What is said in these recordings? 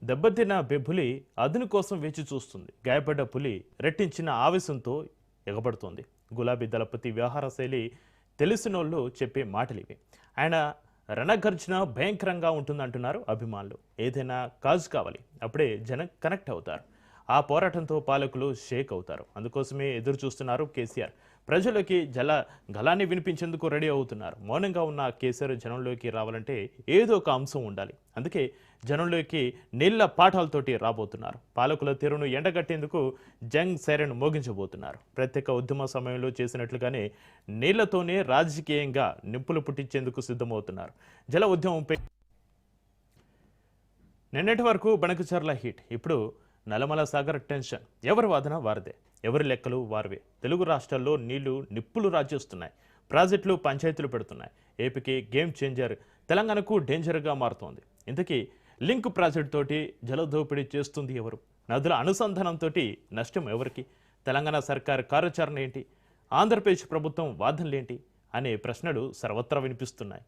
దెబ్బతిన్న బెబ్బులి అదును కోసం వేచి చూస్తుంది. గాయపడ్డ పులి రెట్టించిన ఆవేశంతో ఎగబడుతోంది. గులాబీ దళపతి వ్యవహార శైలి తెలిసినోళ్ళు చెప్పే మాటలివి. ఆయన రణగర్జన భయంకరంగా ఉంటుందంటున్నారు అభిమానులు. ఏదైనా కాజు కావాలి, అప్పుడే జనం కనెక్ట్ అవుతారు. ఆ పోరాటంతో పాలకులు షేక్ అవుతారు. అందుకోసమే ఎదురు చూస్తున్నారు కేసీఆర్. ప్రజలకి గలాన్ని వినిపించేందుకు రెడీ అవుతున్నారు. మౌనంగా ఉన్న కేసీఆర్ జనంలోకి రావాలంటే ఏదో ఒక అంశం ఉండాలి. అందుకే జనంలోకి నీళ్ల పాఠాలతోటి రాబోతున్నారు. పాలకుల తీరును ఎండగట్టేందుకు జంగ్ సైరన్ మోగించబోతున్నారు. ప్రత్యేక ఉద్యమ సమయంలో చేసినట్లుగానే నీళ్లతోనే రాజకీయంగా నిప్పులు పుట్టించేందుకు సిద్ధమవుతున్నారు. జల ఉద్యమంపై నిన్నటి వరకు బనకచర్ల హిట్, ఇప్పుడు నల్లమల సాగర్ టెన్షన్. ఎవరి వాదన వారిదే, ఎవరి లెక్కలు వారివే. తెలుగు రాష్ట్రాల్లో నీళ్లు నిప్పులు రాజేస్తున్నాయి. ప్రాజెక్టులు పంచాయతీలు పెడుతున్నాయి. ఏపీకి గేమ్ చేంజర్, తెలంగాణకు డేంజర్గా మారుతోంది. ఇంతకీ లింక్ ప్రాజెక్ట్ తోటి జలదోపిడీ చేస్తుంది ఎవరు? నదుల అనుసంధానంతో నష్టం ఎవరికి? తెలంగాణ సర్కార్ కార్యాచరణ ఏంటి? ఆంధ్రప్రదేశ్ ప్రభుత్వం వాదనలేంటి అనే ప్రశ్నలు సర్వత్రా వినిపిస్తున్నాయి.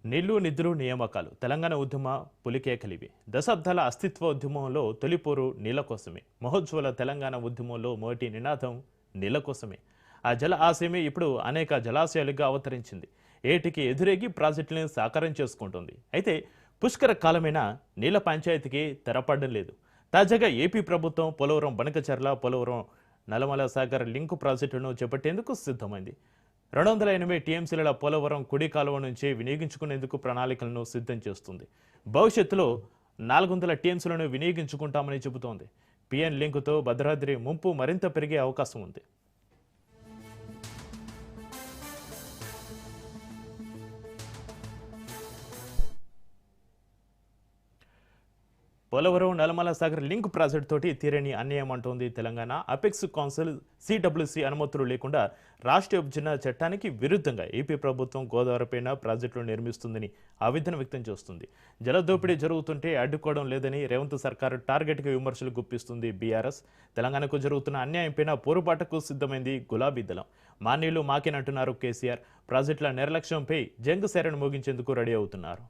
నీళ్లు నిధులు నియామకాలు తెలంగాణ ఉద్యమ పులికేకలివి. దశాబ్దాల అస్తిత్వ ఉద్యమంలో తొలిపోరు నీళ్ల కోసమే. మహోజ్వల తెలంగాణ ఉద్యమంలో మొదటి నినాదం నీళ్ల కోసమే. ఆ జల ఆశయమే ఇప్పుడు అనేక జలాశయాలుగా అవతరించింది. ఏటికి ఎదురేగి ప్రాజెక్టులను సాకారం చేసుకుంటుంది. అయితే పుష్కర కాలమైన నీళ్ల పంచాయతీకి తెరపడడం లేదు. తాజాగా ఏపీ ప్రభుత్వం పోలవరం బనకచర్ల, పోలవరం నల్లమల సాగర్ లింకు ప్రాజెక్టులను చేపట్టేందుకు సిద్ధమైంది. 280 టీఎంసీల పోలవరం కుడి కాలువ నుంచి వినియోగించుకునేందుకు ప్రణాళికలను సిద్ధం చేస్తుంది. భవిష్యత్తులో 400 టీఎంసీలను వినియోగించుకుంటామని చెబుతోంది. పిఎన్ లింకుతో భద్రాద్రి ముంపు మరింత పెరిగే అవకాశం ఉంది. పోలవరం నల్లమల సాగర్ లింక్ ప్రాజెక్ట్ తోటి తీరని అన్యాయం అంటోంది తెలంగాణ. అపెక్స్ కౌన్సిల్ సిడబ్ల్యూసి అనుమతులు లేకుండా రాష్ట్ర విభజన చట్టానికి విరుద్ధంగా ఏపీ ప్రభుత్వం గోదావరిపైన ప్రాజెక్టులు నిర్మిస్తుందని ఆవేదన వ్యక్తం చేస్తుంది. జలదోపిడీ జరుగుతుంటే అడ్డుకోవడం లేదని రేవంత్ సర్కారు టార్గెట్గా విమర్శలు గుప్పిస్తుంది బీఆర్ఎస్. తెలంగాణకు జరుగుతున్న అన్యాయంపైన పోరుబాటకు సిద్ధమైంది గులాబీ దళం. మాన్యులు మాకేనంటున్నారు కేసీఆర్. ప్రాజెక్టుల నిర్లక్ష్యంపై జంగ్ సైరన్ మోగించేందుకు రెడీ అవుతున్నారు.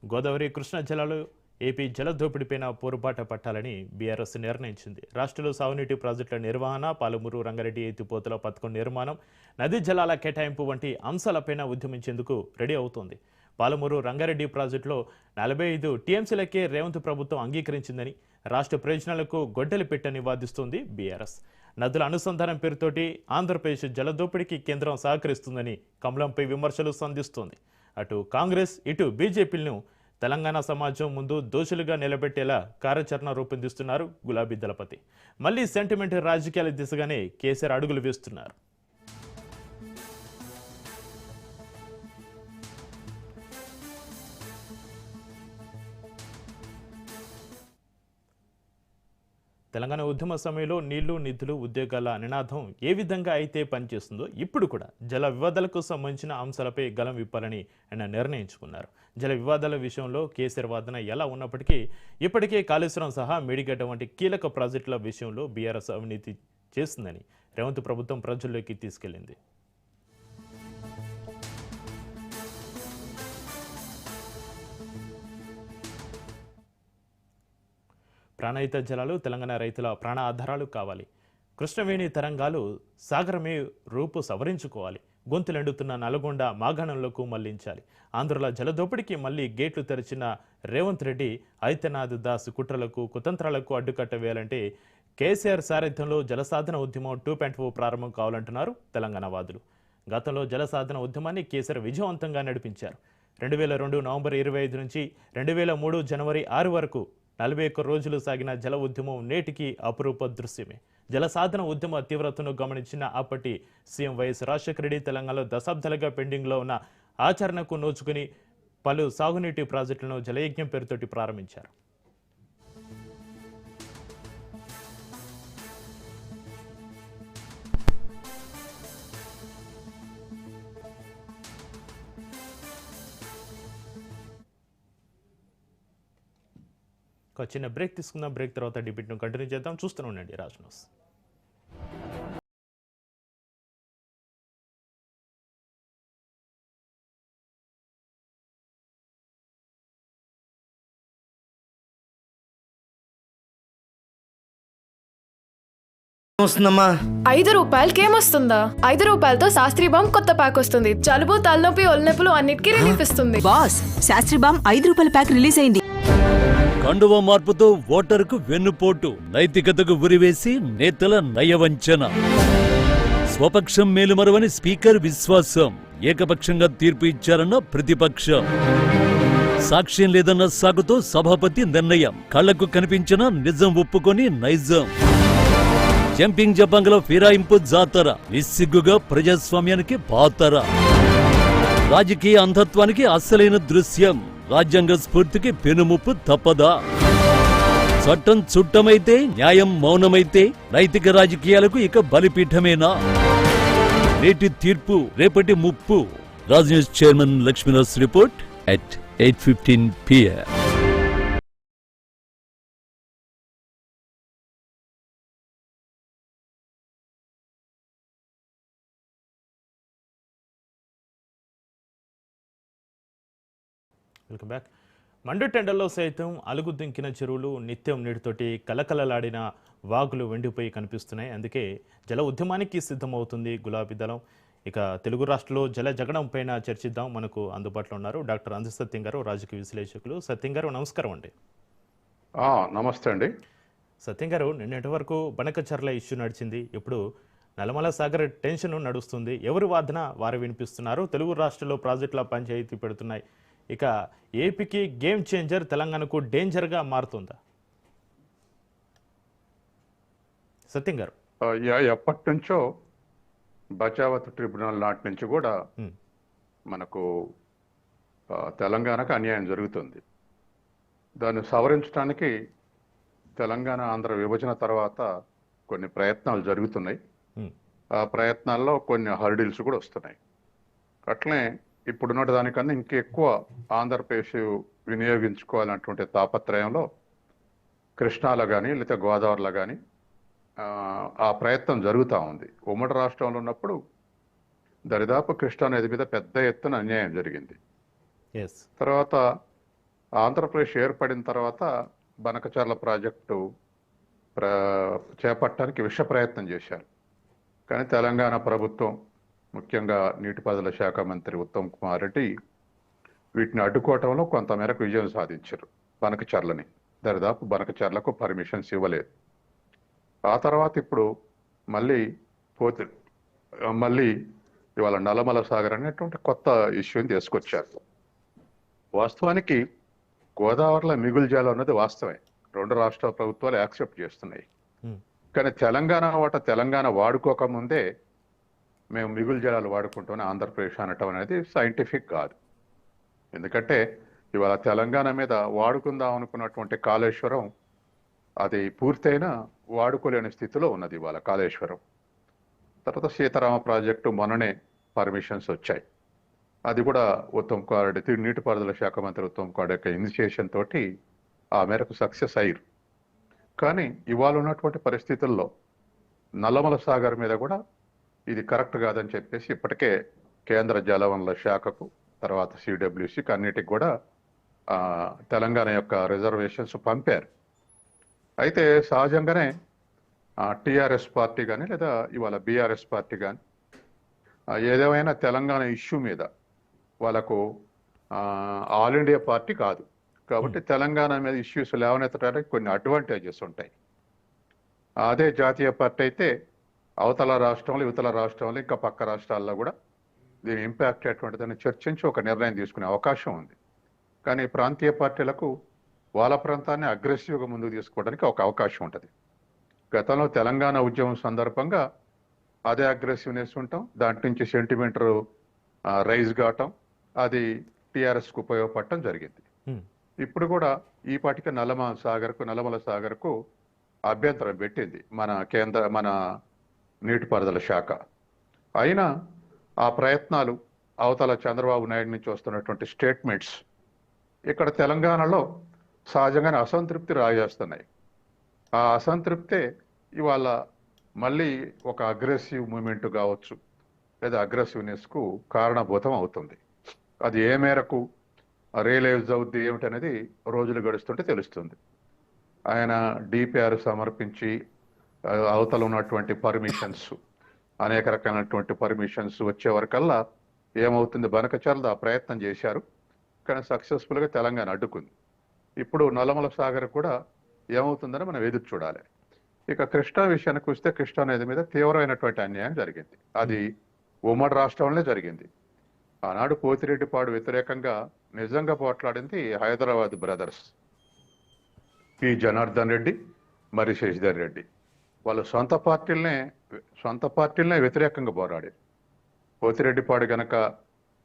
గోదావరి కృష్ణా జలాలు ఏపీ జలదోపిడిపైన పోరుబాట పట్టాలని బీఆర్ఎస్ నిర్ణయించింది. రాష్ట్రంలో సాగునీటి ప్రాజెక్టుల నిర్వహణ, పాలమూరు రంగారెడ్డి ఎత్తిపోతల పథకం నిర్మాణం, నదీ జలాల కేటాయింపు వంటి అంశాలపైన ఉద్యమించేందుకు రెడీ అవుతోంది. పాలమూరు రంగారెడ్డి ప్రాజెక్టులో 45 టీఎంసీలకే రేవంత్ ప్రభుత్వం అంగీకరించిందని, రాష్ట్ర ప్రయోజనాలకు గొడ్డలి పెట్టని వాదిస్తోంది బీఆర్ఎస్. నదుల అనుసంధానం పేరుతోటి ఆంధ్రప్రదేశ్ జలదోపిడికి కేంద్రం సహకరిస్తుందని కమలంపై విమర్శలు సంధిస్తోంది. అటు కాంగ్రెస్, ఇటు బీజేపీలను తెలంగాణ సమాజం ముందు దోషులుగా నిలబెట్టేలా కార్యాచరణ రూపొందిస్తున్నారు గులాబీ దళపతి. మళ్లీ సెంటిమెంట్ రాజకీయాల దిశగానే కేసీఆర్ అడుగులు వేస్తున్నారు. తెలంగాణ ఉద్యమ సమయంలో నీళ్లు, నిధులు, ఉద్యోగాల నినాదం ఏ విధంగా అయితే పనిచేస్తుందో ఇప్పుడు కూడా జల వివాదాలకు సంబంధించిన అంశాలపై గలం విప్పాలని ఆయన నిర్ణయించుకున్నారు. జల వివాదాల విషయంలో కేసీఆర్ వాదన ఎలా ఉన్నప్పటికీ ఇప్పటికే కాళేశ్వరం సహా మేడిగడ్డ వంటి కీలక ప్రాజెక్టుల విషయంలో బీఆర్ఎస్ అవినీతి చేస్తుందని రేవంత్ ప్రభుత్వం ప్రజల్లోకి తీసుకెళ్లింది. ప్రాణహిత జలాలు తెలంగాణ రైతుల ప్రాణ ఆధారాలు కావాలి. కృష్ణవేణి తరంగాలు సాగరమే రూపు సవరించుకోవాలి. గొంతులెండుతున్న నల్గొండ మాగాణంలోకి మళ్లించాలి. ఆంధ్రుల జలదోపిడికి మళ్లీ గేట్లు తెరిచిన రేవంత్ రెడ్డి ఆదిత్యనాథ్ దాస్ కుట్రలకు, కుతంత్రాలకు అడ్డుకట్ట వేయాలంటే కేసీఆర్ సారథ్యంలో జలసాధన ఉద్యమం 2.0 ప్రారంభం కావాలంటున్నారు తెలంగాణ వాదులు. గతంలో జలసాధన ఉద్యమాన్ని కేసీఆర్ విజయవంతంగా నడిపించారు. 2002 నవంబర్ 25 నుంచి 2003 జనవరి 6 వరకు 41 రోజులు సాగిన జల ఉద్యమం నేటికి అపురూప దృశ్యమే. జల సాధన ఉద్యమ తీవ్రతను గమనించిన అప్పటి సీఎం వైఎస్ రాజశేఖర రెడ్డి తెలంగాణలో దశాబ్దాలుగా పెండింగ్లో ఉన్న ఆచరణకు నోచుకుని పలు సాగునీటి ప్రాజెక్టులను జలయజ్ఞం పేరుతోటి ప్రారంభించారు. ఒక చిన్న బ్రేక్ తీసుకుందాం. బ్రేక్ తర్వాత డిబేట్ను కంటిన్యూ చేద్దాం. చూస్తూనే ఉండండి రాజ్ న్యూస్. వస్తుందమ్మా. 5 రూపాయలకి ఏమొస్తుందా? 5 రూపాయలతో శాస్త్రీ బామ్ కొత్త ప్యాక్ వస్తుంది. జలుబు, తలనొప్పి, ఒళ్ళనొప్పులు అన్నిటికీ రిలీఫ్ ఇస్తుంది. బాస్, శాస్త్రీ బామ్ 5 రూపాయల ప్యాక్ రిలీజ్ అయింది. కండువా మార్పుతో ఓటరుకు వెన్నుపోటు, నైతికతకు ఉరివేసి నేతల నయవంచన, స్వపక్షం మేలుమరవని స్పీకర్ విశ్వాసం, ఏకపక్షంగా తీర్పు ఇచ్చారన్న ప్రతిపక్షం, సాక్ష్యం లేదన్న సాగుతో సభాపతి నిర్ణయం, కళ్లకు కనిపించిన నిజం ఒప్పుకొని నైజం, జంపింగ్ జపాంగల ఫిరాయింపు జాతర, నిస్సిగ్గుగా ప్రజాస్వామ్యానికి పాతర, రాజకీయ అంధత్వానికి అసలైన దృశ్యం, రాజ్యాంగ స్ఫూర్తికి పెనుముప్పు తప్పదా, చట్టం చుట్టమైతే న్యాయం మౌనమైతే నైతిక రాజకీయాలకు ఇక బలిపీఠమేనా, నేటి తీర్పు రేపటి ముప్పు. Raj news chairman Lakshminath report at 8:15 PM. Welcome back. మండుటెండల్లో సైతం అలుగు దింకిన చెరువులు నిత్యం నీటితోటి కలకలలాడిన వాగులు వెండిపోయి కనిపిస్తున్నాయి. అందుకే జల ఉద్యమానికి సిద్ధమవుతుంది గులాబీ దళం. ఇక తెలుగు రాష్ట్రంలో జల జగడం పైన చర్చిద్దాం. మనకు అందుబాటులో ఉన్నారు డాక్టర్ అంజి సత్యం గారు, రాజకీయ విశ్లేషకులు. సత్యం గారు నమస్కారం అండి. నమస్తే అండి. సత్యం గారు, నిన్నటి వరకు బనకచర్ల ఇష్యూ నడిచింది. ఇప్పుడు నల్లమల సాగర్ టెన్షన్ నడుస్తుంది. ఎవరి వాదన వారు వినిపిస్తున్నారు. తెలుగు రాష్ట్రంలో ప్రాజెక్టుల పంచాయతీ పెడుతున్నాయి. ఇక ఏపీకి గేమ్ చేంజర్, తెలంగాణకు డేంజర్గా మారుతుందా? సత్యం గారు, ఎప్పటి నుంచో బచావత్ ట్రిబ్యునల్ నాటి నుంచి కూడా మనకు తెలంగాణకు అన్యాయం జరుగుతుంది. దాన్ని సవరించడానికి తెలంగాణ ఆంధ్ర విభజన తర్వాత కొన్ని ప్రయత్నాలు జరుగుతున్నాయి. ఆ ప్రయత్నాల్లో కొన్ని హర్డిల్స్ కూడా వస్తున్నాయి. అట్లనే ఇప్పుడున్న దానికన్నా ఇంకెక్కువ ఆంధ్రప్రదేశ్ వినియోగించుకోవాలన్నటువంటి తాపత్రయంలో కృష్ణాలో కానీ లేకపోతే గోదావరిలో కానీ ఆ ప్రయత్నం జరుగుతూ ఉంది. ఉమ్మడి రాష్ట్రంలో ఉన్నప్పుడు దరిదాపు కృష్ణా నది మీద పెద్ద ఎత్తున అన్యాయం జరిగింది. తర్వాత ఆంధ్రప్రదేశ్ ఏర్పడిన తర్వాత బనకచర్ల ప్రాజెక్టు చేపట్టడానికి విష ప్రయత్నం చేశారు. కానీ తెలంగాణ ప్రభుత్వం, ముఖ్యంగా నీటిపారుదల శాఖ మంత్రి ఉత్తమ్ కుమార్ రెడ్డి వీటిని అడ్డుకోవటంలో కొంతమేరకు విజయం సాధించారు. బనకచర్లని దరిదాపు బనకచర్లకు పర్మిషన్స్ ఇవ్వలేదు. ఆ తర్వాత ఇప్పుడు మళ్ళీ ఇవాళ నల్లమల సాగర్ అనేటువంటి కొత్త ఇష్యూని తీసుకొచ్చారు. వాస్తవానికి గోదావరిలో మిగులు జలం అన్నది వాస్తవమే, 2 రాష్ట్ర ప్రభుత్వాలు యాక్సెప్ట్ చేస్తున్నాయి. కానీ తెలంగాణ వాడుకోకముందే మేము మిగులు జలాలు వాడుకుంటామని ఆంధ్రప్రదేశ్ అనటం అనేది సైంటిఫిక్ కాదు. ఎందుకంటే ఇవాళ తెలంగాణ మీద వాడుకుందాం అనుకున్నటువంటి కాళేశ్వరం అది పూర్తయినా వాడుకోలేని స్థితిలో ఉన్నది ఇవాళ కాళేశ్వరం. తర్వాత సీతారామ ప్రాజెక్టు మొన్ననే పర్మిషన్స్ వచ్చాయి. అది కూడా ఉత్తమ్ కుమార్ రెడ్డి, నీటిపారుదల శాఖ మంత్రి ఉత్తమ్ కుమార్ యొక్క ఇనిషియేషన్ తోటి ఆ మేరకు సక్సెస్ అయ్యారు. కానీ ఇవాళ ఉన్నటువంటి పరిస్థితుల్లో నల్లమల సాగర్ మీద కూడా ఇది కరెక్ట్ కాదని చెప్పేసి ఇప్పటికే కేంద్ర జలవనరుల శాఖకు, తర్వాత సిడబ్ల్యూసికి అన్నిటికి కూడా తెలంగాణ యొక్క రిజర్వేషన్స్ పంపారు. అయితే సహజంగానే టీఆర్ఎస్ పార్టీ కానీ లేదా ఇవాళ బీఆర్ఎస్ పార్టీ కానీ ఏదేమైనా తెలంగాణ ఇష్యూ మీద వాళ్ళకు ఆల్ ఇండియా పార్టీ కాదు కాబట్టి తెలంగాణ మీద ఇష్యూస్ లేవనెత్తడానికి కొన్ని అడ్వాంటేజెస్ ఉంటాయి. అదే జాతీయ పార్టీ అయితే అవతల రాష్ట్రంలో, యువతల రాష్ట్రంలో, ఇంకా పక్క రాష్ట్రాల్లో కూడా దీని ఇంపాక్ట్ అటువంటిదని చర్చించి ఒక నిర్ణయం తీసుకునే అవకాశం ఉంది. కానీ ప్రాంతీయ పార్టీలకు వాళ్ళ ప్రాంతాన్ని అగ్రెసివ్గా ముందుకు తీసుకోవడానికి ఒక అవకాశం ఉంటుంది. గతంలో తెలంగాణ ఉద్యమం సందర్భంగా అదే అగ్రెసివ్నెస్ ఉంటాం, దాంట్ నుంచి సెంటిమెంట్ రైజ్ కావటం, అది టీఆర్ఎస్కు ఉపయోగపడటం జరిగింది. ఇప్పుడు కూడా ఈ పాటికి నల్లమల సాగర్కు అభ్యంతరం పెట్టింది మన నీటిపారుదల శాఖ. అయినా ఆ ప్రయత్నాలు, అవతల చంద్రబాబు నాయుడు నుంచి వస్తున్నటువంటి స్టేట్మెంట్స్ ఇక్కడ తెలంగాణలో సహజంగానే అసంతృప్తి రాజేస్తున్నాయి. ఆ అసంతృప్తే ఇవాళ మళ్ళీ ఒక అగ్రెసివ్ మూమెంట్ కావచ్చు, లేదా అగ్రెసివ్నెస్కు కారణభూతం అవుతుంది. అది ఏ మేరకు రియలైజ్ అవుద్ది ఏమిటనేది రోజులు గడుస్తుంటే తెలుస్తుంది. ఆయన డిపిఆర్ సమర్పించి అవతల ఉన్నటువంటి పర్మిషన్స్, అనేక రకాలైనటువంటి పర్మిషన్స్ వచ్చే వరకల్లా ఏమవుతుంది, బనకచర్ల ఆ ప్రయత్నం చేశారు, కానీ సక్సెస్ఫుల్గా తెలంగాణ అడ్డుకుంది. ఇప్పుడు నల్లమల సాగర్ కూడా ఏమవుతుందని మనం ఎదురు చూడాలి. ఇక కృష్ణా విషయానికి వస్తే, కృష్ణా నది మీద తీవ్రమైనటువంటి అన్యాయం జరిగింది. అది ఉమ్మడి రాష్ట్రంలోనే జరిగింది. ఆనాడు పోతిరెడ్డిపాడు వ్యతిరేకంగా నిజంగా పోట్లాడింది హైదరాబాద్ బ్రదర్స్, పి జనార్దన్ రెడ్డి, మరి శశిధర్ రెడ్డి. వాళ్ళు సొంత పార్టీలనే వ్యతిరేకంగా పోరాడారు. పోతిరెడ్డిపాడు గనక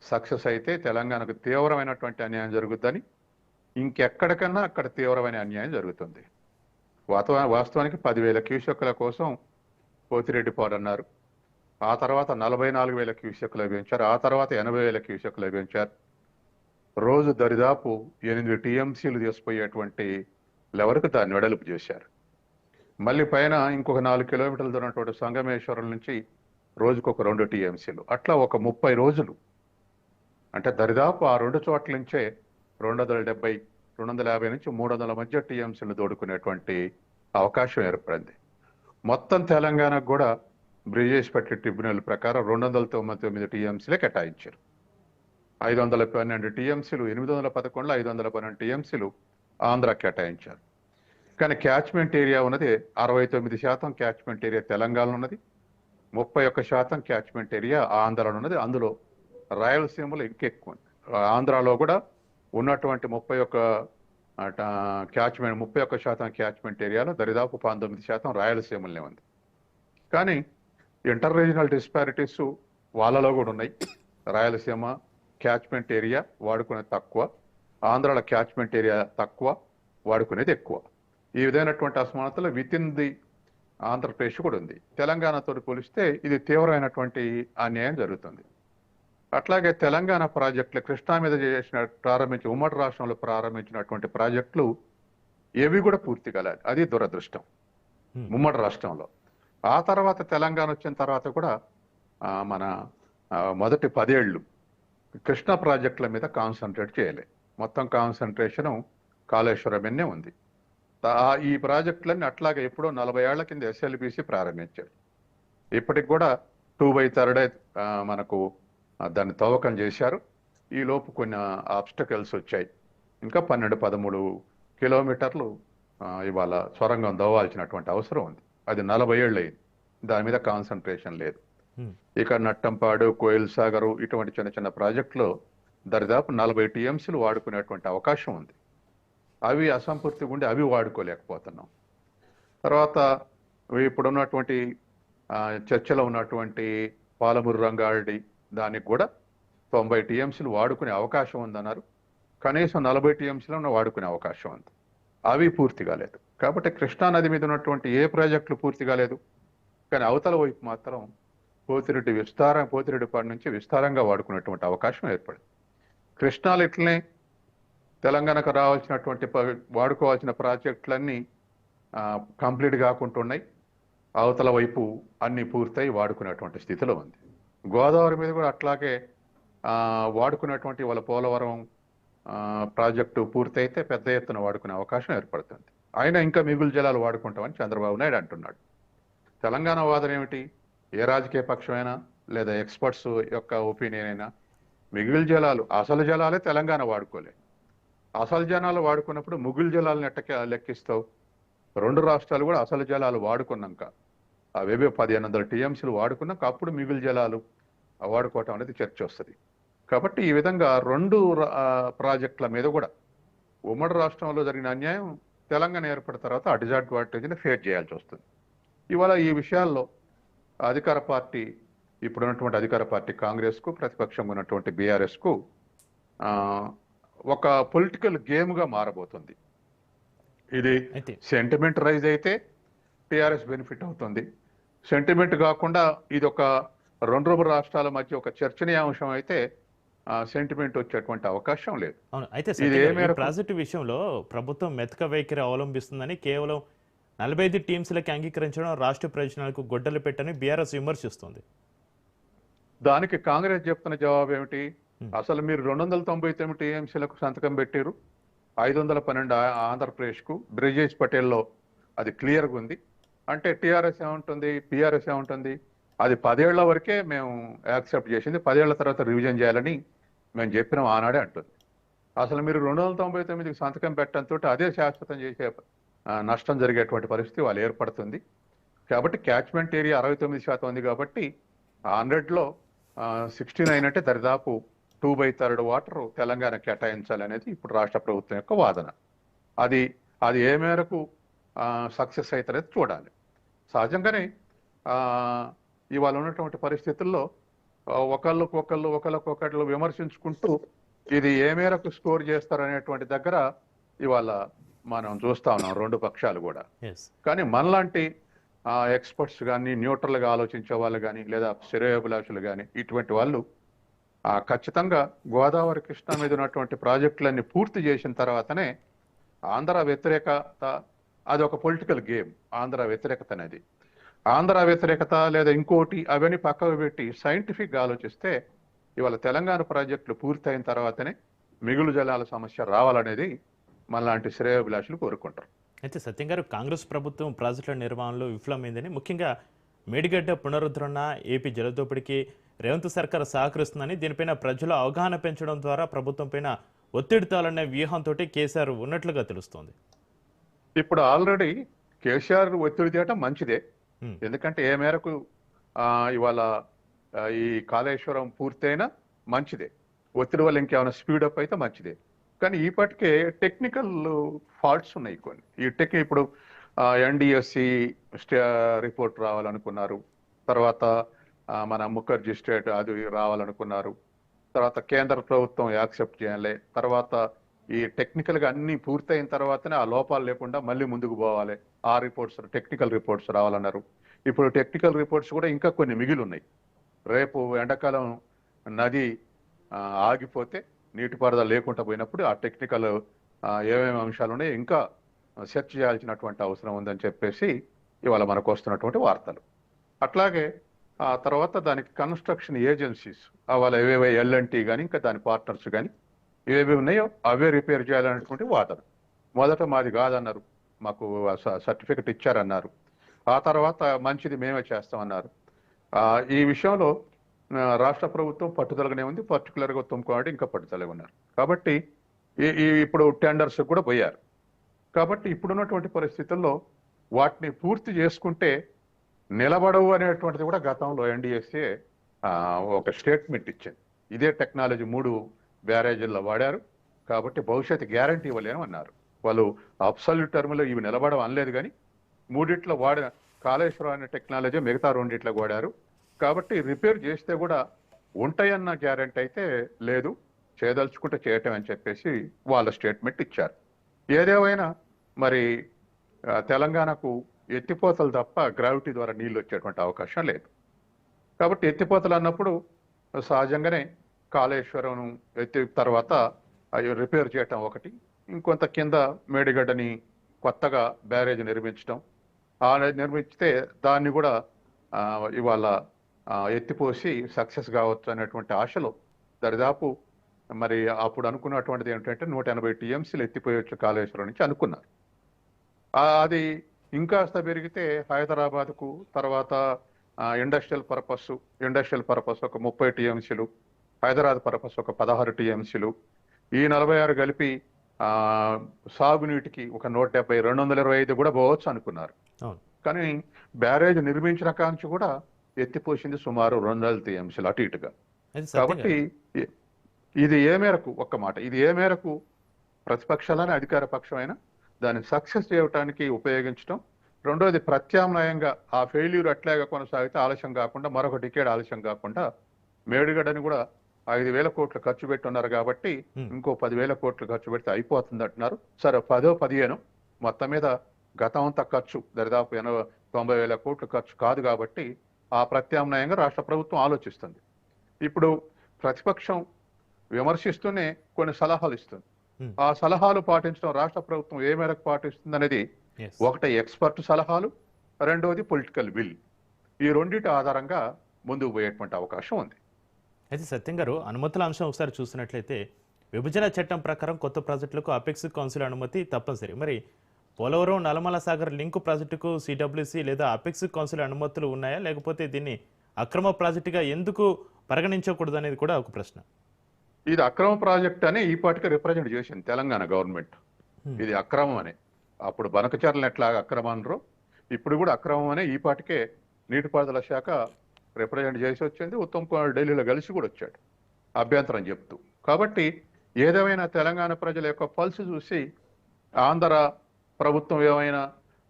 సక్సెస్ అయితే తెలంగాణకు తీవ్రమైనటువంటి అన్యాయం జరుగుద్దని, ఇంకెక్కడికన్నా అక్కడ తీవ్రమైన అన్యాయం జరుగుతుంది. వాస్తవానికి 10,000 క్యూసెక్కుల కోసం పోతిరెడ్డిపాడు అన్నారు. ఆ తర్వాత 44,000 క్యూసెక్కులు పెంచారు. ఆ తర్వాత 80,000 క్యూసెక్కులు పెంచారు. రోజు దరిదాపు 8 టీఎంసీలు తీసుకుపోయేటువంటి లెవెల్కు దాన్ని వెడల్పు చేశారు. మళ్ళీ పైన ఇంకొక 4 కిలోమీటర్ల దూరం ఉన్నటువంటి సంగమేశ్వరం నుంచి రోజుకొక 2 టీఎంసీలు, అట్లా ఒక 30 రోజులు. అంటే దరిదాపు ఆ 2 చోట్ల నుంచే 270, 250 నుంచి 300 మధ్య టీఎంసీలు దోడుకునేటువంటి అవకాశం ఏర్పడింది. మొత్తం తెలంగాణకు కూడా బ్రిజేష్పట్ల ట్రిబ్యునల్ ప్రకారం 299 టీఎంసీలే కేటాయించారు. 512 టీఎంసీలు, 811లో 512 టీఎంసీలు ఆంధ్ర కేటాయించారు. కానీ క్యాచ్మెంట్ ఏరియా ఉన్నది 69% క్యాచ్మెంట్ ఏరియా తెలంగాణలో ఉన్నది, 31% క్యాచ్మెంట్ ఏరియా ఆంధ్రాలో ఉన్నది. అందులో రాయలసీమలో ఇంకెక్కువ. ఆంధ్రాలో కూడా ఉన్నటువంటి 31% క్యాచ్మెంట్ ఏరియాలో దరిదాపు 19% రాయలసీమలోనే ఉంది. కానీ ఇంటర్ రీజనల్ డిస్పారిటీస్ వాళ్ళలో కూడా ఉన్నాయి. రాయలసీమ క్యాచ్మెంట్ ఏరియా వాడుకునేది తక్కువ, ఆంధ్రాలో క్యాచ్మెంట్ ఏరియా తక్కువ, వాడుకునేది ఎక్కువ. ఈ విధమైనటువంటి అసమానతలు విత్ ఇన్ ది ఆంధ్రప్రదేశ్ కూడా ఉంది. తెలంగాణతో పోలిస్తే ఇది తీవ్రమైనటువంటి అన్యాయం జరుగుతుంది. అట్లాగే తెలంగాణ ప్రాజెక్టులు కృష్ణా మీద ఉమ్మడి రాష్ట్రంలో ప్రారంభించినటువంటి ప్రాజెక్టులు ఏవి కూడా పూర్తి కాలేదు. అది దురదృష్టం ఉమ్మడి రాష్ట్రంలో. ఆ తర్వాత తెలంగాణ వచ్చిన తర్వాత కూడా మన మొదటి 10 ఏళ్ళు కృష్ణా ప్రాజెక్టుల మీద కాన్సన్ట్రేట్ చేయలే. మొత్తం కాన్సన్ట్రేషను కాళేశ్వరం మీదనే ఉంది. ఈ ప్రాజెక్టులన్నీ అట్లాగే ఎప్పుడో 40 ఏళ్ల కింద ఎస్ఎల్బిసి ప్రారంభించారు. ఇప్పటికి కూడా 2/3 మనకు దాన్ని తవ్వకం చేశారు. ఈ లోపు కొన్ని ఆబ్స్టకల్స్ వచ్చాయి. ఇంకా 12-13 కిలోమీటర్లు ఇవాళ సొరంగం దవ్వాల్సినటువంటి అవసరం ఉంది. అది 40 ఏళ్ళు అయింది. దాని మీద కాన్సన్ట్రేషన్ లేదు. ఇక నట్టంపాడు, కోయిల్ సాగరు ఇటువంటి చిన్న చిన్న ప్రాజెక్టులో దరిదాపు 40 టీఎంసీలు వాడుకునేటువంటి అవకాశం ఉంది. అవి అసంపూర్తిగా ఉండి అవి వాడుకోలేకపోతున్నాం. తర్వాత ఇప్పుడున్నటువంటి చర్చలో ఉన్నటువంటి పాలమూరు రంగారెడ్డి దానికి కూడా 90 టీఎంసీలు వాడుకునే అవకాశం ఉందన్నారు. కనీసం 40 టీఎంసీలను వాడుకునే అవకాశం ఉంది. అవి పూర్తి కాలేదు. కాబట్టి కృష్ణా నది మీద ఉన్నటువంటి ఏ ప్రాజెక్టులు పూర్తి కాలేదు. కానీ అవతల వైపు మాత్రం పోతిరెడ్డిపాడు నుంచి విస్తారంగా వాడుకునేటువంటి అవకాశం ఏర్పడింది. కృష్ణాలు ఇట్లనే తెలంగాణకు రావాల్సినటువంటి వాడుకోవాల్సిన ప్రాజెక్టులన్నీ కంప్లీట్ కాకుంటున్నాయి. అవతల వైపు అన్ని పూర్తయి వాడుకునేటువంటి స్థితిలో ఉంది. గోదావరి మీద కూడా అట్లాగే వాడుకునేటువంటి వాళ్ళ పోలవరం ప్రాజెక్టు పూర్తయితే పెద్ద ఎత్తున వాడుకునే అవకాశం ఏర్పడుతుంది. అయినా ఇంకా మిగులు జలాలు వాడుకుంటామని చంద్రబాబు నాయుడు అంటున్నాడు. తెలంగాణ వాదన ఏమిటి? ఏ రాజకీయ పక్షమైనా లేదా ఎక్స్పర్ట్స్ యొక్క ఒపీనియన్ అయినా మిగులు జలాలు, అసలు జలాలే తెలంగాణ వాడుకోలే. అసలు జలాలు వాడుకున్నప్పుడు మిగులు జలాలను లెక్కిస్తావు? 2 రాష్ట్రాలు కూడా అసలు జలాలు వాడుకున్నాక అవేవో 1500 టీఎంసీలు వాడుకున్నాక అప్పుడు మిగులు జలాలు వాడుకోవటం అనేది చర్చ వస్తుంది. కాబట్టి ఈ విధంగా 2 ప్రాజెక్టుల మీద కూడా ఉమ్మడి రాష్ట్రంలో జరిగిన అన్యాయం తెలంగాణ ఏర్పడిన తర్వాత డిసడ్వాంటేజ్ని ఫేస్ చేయాల్సి వస్తుంది. ఇవాళ ఈ విషయాల్లో అధికార పార్టీ, ఇప్పుడున్నటువంటి అధికార పార్టీ కాంగ్రెస్కు, ప్రతిపక్షంగా ఉన్నటువంటి బీఆర్ఎస్కు ఒక పొలిటికల్ గేమ్గా మారబోతుంది. ఇది సెంటిమెంట్ రైజ్ అయితే టీఆర్ఎస్ బెనిఫిట్ అవుతుంది. సెంటిమెంట్ కాకుండా ఇది ఒక 2 రాష్ట్రాల మధ్య ఒక చర్చనీయాంశం అయితే సెంటిమెంట్ వచ్చేటువంటి అవకాశం లేదు. అవును. అయితే ఇది సత్యం ఏ గారు, ఈ మేరకు ప్రాజెక్టు విషయంలో ప్రభుత్వం మెతక వైఖరి అవలంబిస్తుందని కేవలం 45 టీమ్స్లకి అంగీకరించడం రాష్ట్ర ప్రయోజనాలకు గొడ్డలు పెట్టని బీఆర్ఎస్ విమర్శిస్తుంది. దానికి కాంగ్రెస్ చెప్తున్న జవాబు ఏమిటి? అసలు మీరు 299 టీఎంసీలకు సంతకం పెట్టారు, 512 ఆంధ్రప్రదేశ్కు, బ్రిజేష్ పటేల్లో అది క్లియర్గా ఉంది. అంటే టీఆర్ఎస్ ఏముంటుంది, పిఆర్ఎస్ ఏముంటుంది, అది 10 ఏళ్ల వరకే మేము యాక్సెప్ట్ చేసింది, 10 ఏళ్ల తర్వాత రివిజన్ చేయాలని మేము చెప్పినాం ఆనాడే అంటుంది. అసలు మీరు 299కి సంతకం పెట్టడంతో అదే శాశ్వతం చేసే నష్టం జరిగేటువంటి పరిస్థితి వాళ్ళు ఏర్పడుతుంది. కాబట్టి క్యాచ్మెంట్ ఏరియా 69% ఉంది కాబట్టి 100లో 69 అంటే దరిదాపు 2/3 వాటర్ తెలంగాణ కేటాయించాలనేది ఇప్పుడు రాష్ట్ర ప్రభుత్వం యొక్క వాదన. అది ఏ మేరకు సక్సెస్ అవుతారనేది చూడాలి. సహజంగానే ఇవాళ ఉన్నటువంటి పరిస్థితుల్లో ఒకళ్ళకొకళ్ళు విమర్శించుకుంటూ ఇది ఏ మేరకు స్కోర్ చేస్తారనేటువంటి దగ్గర ఇవాళ మనం చూస్తా ఉన్నాం రెండు పక్షాలు కూడా. కానీ మనలాంటి ఎక్స్పర్ట్స్ కానీ, న్యూట్రల్గా ఆలోచించే వాళ్ళు కానీ, లేదా శ్రేయోభిలాషులు కానీ, ఇటువంటి వాళ్ళు ఖచ్చితంగా గోదావరి కృష్ణ మీద ఉన్నటువంటి ప్రాజెక్టులన్నీ పూర్తి చేసిన తర్వాతనే ఆంధ్ర వ్యతిరేకత, అది ఒక పొలిటికల్ గేమ్. ఆంధ్ర వ్యతిరేకత అనేది, ఆంధ్ర వ్యతిరేకత లేదా ఇంకోటి అవన్నీ పక్కకు పెట్టి సైంటిఫిక్గా ఆలోచిస్తే ఇవాళ తెలంగాణ ప్రాజెక్టులు పూర్తయిన తర్వాతనే మిగులు జలాల సమస్య రావాలనేది మనలాంటి శ్రేయోభిలాషులు కోరుకుంటారు. అయితే సత్యం గారు, కాంగ్రెస్ ప్రభుత్వం ప్రాజెక్టుల నిర్వహణలో విఫలమైందని, ముఖ్యంగా మేడిగడ్డ పునరుద్ధరణ, ఏపీ జలదోపిడికి రేవంత్ సర్కార్ సహకరిస్తుందని, దీనిపైన ప్రజల అవగాహన పెంచడం ద్వారా ప్రభుత్వం పైన ఒత్తిడి తాలనే వ్యూహంతో కేసీఆర్ ఉన్నట్లుగా తెలుస్తోంది. ఇప్పుడు ఆల్రెడీ కేసీఆర్ ఒత్తిడి చేయడం మంచిదే. ఎందుకంటే ఏ మేరకు ఇవాళ ఈ కాళేశ్వరం పూర్తయినా మంచిదే, ఒత్తిడి వల్ల ఇంకేమైనా స్పీడప్ అయితే మంచిదే. కానీ ఈపాటికే టెక్నికల్ ఫాల్ట్స్ ఉన్నాయి కొన్ని. ఇప్పుడు ఎన్డిఎస్సి రిపోర్ట్ రావాలనుకున్నారు, తర్వాత మన ముఖర్జీ స్టేట్ అది రావాలనుకున్నారు, తర్వాత కేంద్ర ప్రభుత్వం యాక్సెప్ట్ చేయాలి, తర్వాత ఈ టెక్నికల్గా అన్ని పూర్తయిన తర్వాతనే ఆ లోపాలు లేకుండా మళ్ళీ ముందుకు పోవాలి, ఆ రిపోర్ట్స్ టెక్నికల్ రిపోర్ట్స్ రావాలన్నారు. ఇప్పుడు టెక్నికల్ రిపోర్ట్స్ కూడా ఇంకా కొన్ని మిగిలి ఉన్నాయి. రేపు ఎండాకాలం నది ఆగిపోతే, నీటిపారుదల లేకుండా పోయినప్పుడు ఆ టెక్నికల్ ఏమేమి అంశాలు ఉన్నాయో ఇంకా సెర్చ్ చేయాల్సినటువంటి అవసరం ఉందని చెప్పేసి ఇవాళ మనకు వస్తున్నటువంటి వార్తలు. అట్లాగే ఆ తర్వాత దానికి కన్స్ట్రక్షన్ ఏజెన్సీస్ వాళ్ళ ఏవేవో ఎల్ఎన్టీ కానీ ఇంకా దాని పార్ట్నర్స్ కానీ ఏవేవి ఉన్నాయో అవే రిపేర్ చేయాలనేటువంటి వాదన. మొదట మాది కాదన్నారు, మాకు సర్టిఫికెట్ ఇచ్చారన్నారు. ఆ తర్వాత మంచిది మేమే చేస్తామన్నారు. ఈ విషయంలో రాష్ట్ర ప్రభుత్వం పట్టుదలగానే ఉంది, పర్టికులర్గా ఉత్తమ్ ఇంకా పట్టుదలగా ఉన్నారు. కాబట్టి ఇప్పుడు టెండర్స్ కూడా పోయారు. కాబట్టి ఇప్పుడున్నటువంటి పరిస్థితుల్లో వాటిని పూర్తి చేసుకుంటే నిలబడవు అనేటువంటిది కూడా గతంలో ఎన్డీఎస్ఏ ఒక స్టేట్మెంట్ ఇచ్చింది. ఇదే టెక్నాలజీ 3 బ్యారేజీల్లో వాడారు కాబట్టి భవిష్యత్తు గ్యారంటీ ఇవ్వలేము అన్నారు. వాళ్ళు అబ్సల్యూట్ టర్మ్లో ఇవి నిలబడవు అనలేదు, కానీ 3 వాడిన కాళేశ్వరం అనే టెక్నాలజీ మిగతా 2 వాడారు. కాబట్టి రిపేర్ చేస్తే కూడా ఉంటాయన్న గ్యారంటీ అయితే లేదు, చేయదలుచుకుంటే చేయటం అని చెప్పేసి వాళ్ళ స్టేట్మెంట్ ఇచ్చారు. ఏదేమైనా మరి తెలంగాణకు ఎత్తిపోతలు తప్ప గ్రావిటీ ద్వారా నీళ్ళు వచ్చేటువంటి అవకాశం లేదు. కాబట్టి ఎత్తిపోతలు అన్నప్పుడు సహజంగానే కాళేశ్వరం ఎత్తి తర్వాత రిపేర్ చేయటం ఒకటి, ఇంకొంత కింద మేడిగడ్డని కొత్తగా బ్యారేజ్ నిర్మించడం, నిర్మించితే దాన్ని కూడా ఇవాళ ఎత్తిపోసి సక్సెస్ కావచ్చు అనేటువంటి ఆశలో దరిదాపు మరి అప్పుడు అనుకున్నటువంటిది ఏంటంటే 180 టీఎంసీలు ఎత్తిపోయొచ్చు కాళేశ్వరం నుంచి అనుకున్నారు. అది ఇంకాస్త పెరిగితే హైదరాబాద్కు, తర్వాత ఇండస్ట్రియల్ పర్పస్ ఒక 30 టీఎంసీలు, హైదరాబాద్ పర్పస్ ఒక 16 టీఎంసీలు, ఈ 46 కలిపి సాగునీటికి ఒక 170, 225 కూడా పోవచ్చు అనుకున్నారు. కానీ బ్యారేజ్ నిర్మించిన కాంచి కూడా ఎత్తిపోసింది సుమారు 200 టీఎంసీలు అటు ఇటుగా. కాబట్టి ఇది ఏ మేరకు, ఒక్క మాట, ఇది ఏ మేరకు ప్రతిపక్షాలని అధికార పక్షమైన దాన్ని సక్సెస్ చేయడానికి ఉపయోగించడం. రెండోది ప్రత్యామ్నాయంగా ఆ ఫెయిల్యూర్ అట్లాగా కొనసాగితే ఆలస్యం కాకుండా, మరొక డికేడ్ ఆలస్యం కాకుండా మేడిగడ్డని కూడా 5,000 కోట్లు ఖర్చు పెట్టి ఉన్నారు కాబట్టి ఇంకో 10,000 కోట్లు ఖర్చు పెడితే అయిపోతుంది అంటున్నారు. సరే 10-15 మొత్తం మీద గతం అంతా ఖర్చు దరిదాపు 80,000-90,000 కోట్లు ఖర్చు కాదు కాబట్టి ఆ ప్రత్యామ్నాయంగా రాష్ట్ర ప్రభుత్వం ఆలోచిస్తుంది. ఇప్పుడు ప్రతిపక్షం విమర్శిస్తూనే కొన్ని సలహాలు ఇస్తుంది. Hmm. ఆ సలహాలు పాటించడం రాష్ట్ర ప్రభుత్వం ఏ మేరకు పాటిస్తుంది అనేది Yes. ఒకటి ఎక్స్పర్ట్ సలహాలు, రెండవది పొలిటికల్ విల్. ఈ రెండింటి ఆధారంగా ముందుకు పోయేటువంటి అవకాశం ఉంది. అయితే సత్యం గారు, అనుమతుల అంశం ఒకసారి చూసినట్లయితే విభజన చట్టం ప్రకారం కొత్త ప్రాజెక్టులకు అపెక్స్ కౌన్సిల్ అనుమతి తప్పనిసరి. మరి పోలవరం నల్లమల సాగర్ లింకు ప్రాజెక్టుకు సిడబ్ల్యూసి లేదా అపెక్స్ కౌన్సిల్ అనుమతులు ఉన్నాయా, లేకపోతే దీన్ని అక్రమ ప్రాజెక్టుగా ఎందుకు పరిగణించకూడదు అనేది కూడా ఒక ప్రశ్న. ఇది అక్రమ ప్రాజెక్ట్ అని ఈ పాటికి రిప్రజెంట్ చేసింది తెలంగాణ గవర్నమెంట్. ఇది అక్రమం అని. అప్పుడు బనకచర్లను ఎట్లా అక్రమం అనరో ఇప్పుడు కూడా అక్రమం అనే ఈ పాటికే నీటిపారుదల శాఖ రిప్రజెంట్ చేసి వచ్చింది. ఉత్తమ్ కుమార్ ఢిల్లీలో కలిసి కూడా వచ్చాడు అభ్యంతరం చెప్తూ. కాబట్టి ఏదేమైనా తెలంగాణ ప్రజల యొక్క పల్స్ చూసి ఆంధ్ర ప్రభుత్వం ఏమైనా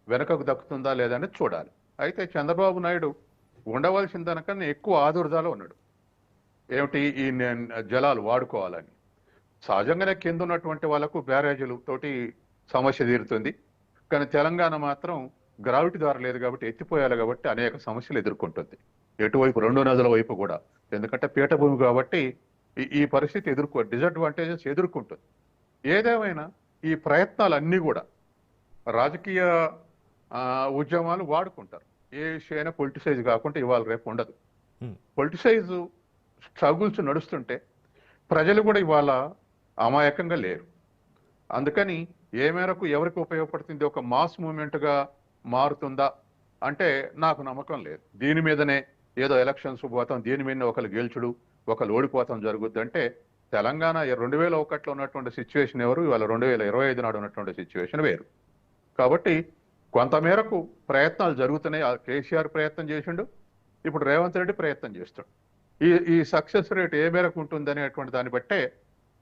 వెనకకు దక్కుతుందా లేదని చూడాలి. అయితే చంద్రబాబు నాయుడు ఉండవలసిన దానికన్నా ఎక్కువ ఆదుర్దాలో ఉన్నాడు. ఏమిటి ఈ జలాలు వాడుకోవాలని. సహజంగానే కింద ఉన్నటువంటి వాళ్ళకు బ్యారేజీలు తోటి సమస్య తీరుతుంది. కానీ తెలంగాణ మాత్రం గ్రావిటీ ద్వారా లేదు కాబట్టి, ఎత్తిపోయాలి కాబట్టి అనేక సమస్యలు ఎదుర్కొంటుంది. ఎటువైపు రెండు నదుల వైపు కూడా. ఎందుకంటే పీఠభూమి కాబట్టి ఈ పరిస్థితి డిసడ్వాంటేజెస్ ఎదుర్కొంటుంది. ఏదేమైనా ఈ ప్రయత్నాలన్నీ కూడా రాజకీయ ఉద్యమాలు వాడుకుంటారు. ఏ విషయమైనా పొలిటిసైజ్ కాకుండా ఇవాళ రేపు ఉండదు. పొలిటిసైజ్ స్ట్రగుల్స్ నడుస్తుంటే ప్రజలు కూడా ఇవాళ అమాయకంగా లేరు. అందుకని ఏ మేరకు ఎవరికి ఉపయోగపడుతుంది, ఒక మాస్ మూవ్మెంట్గా మారుతుందా అంటే నాకు నమ్మకం లేదు. దీని మీదనే ఏదో ఎలక్షన్స్ పోతాం, దీని మీదనే ఒకరు గెలుచుడు ఒకరు ఓడిపోతాం జరుగుద్ది అంటే తెలంగాణ 2001లో ఉన్నటువంటి సిచ్యువేషన్ ఎవరు, ఇవాళ 2025 నాడు ఉన్నటువంటి సిచ్యువేషన్ వేరు. కాబట్టి కొంతమేరకు ప్రయత్నాలు జరుగుతున్నాయి. కేసీఆర్ ప్రయత్నం చేసిండు, ఇప్పుడు రేవంత్ రెడ్డి ప్రయత్నం చేస్తాడు. ఈ సక్సెస్ రేట్ ఏ మేరకు ఉంటుంది అనేటువంటి దాన్ని బట్టే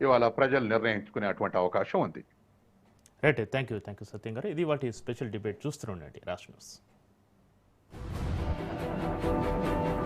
ఇవాళ ప్రజలు నిర్ణయించుకునేటువంటి అవకాశం ఉంది. రైట్, థ్యాంక్ యూ సత్యం గారు. ఇది వాటి స్పెషల్ డిబేట్ చూస్తూ ఉండండి రాష్ట్ర న్యూస్.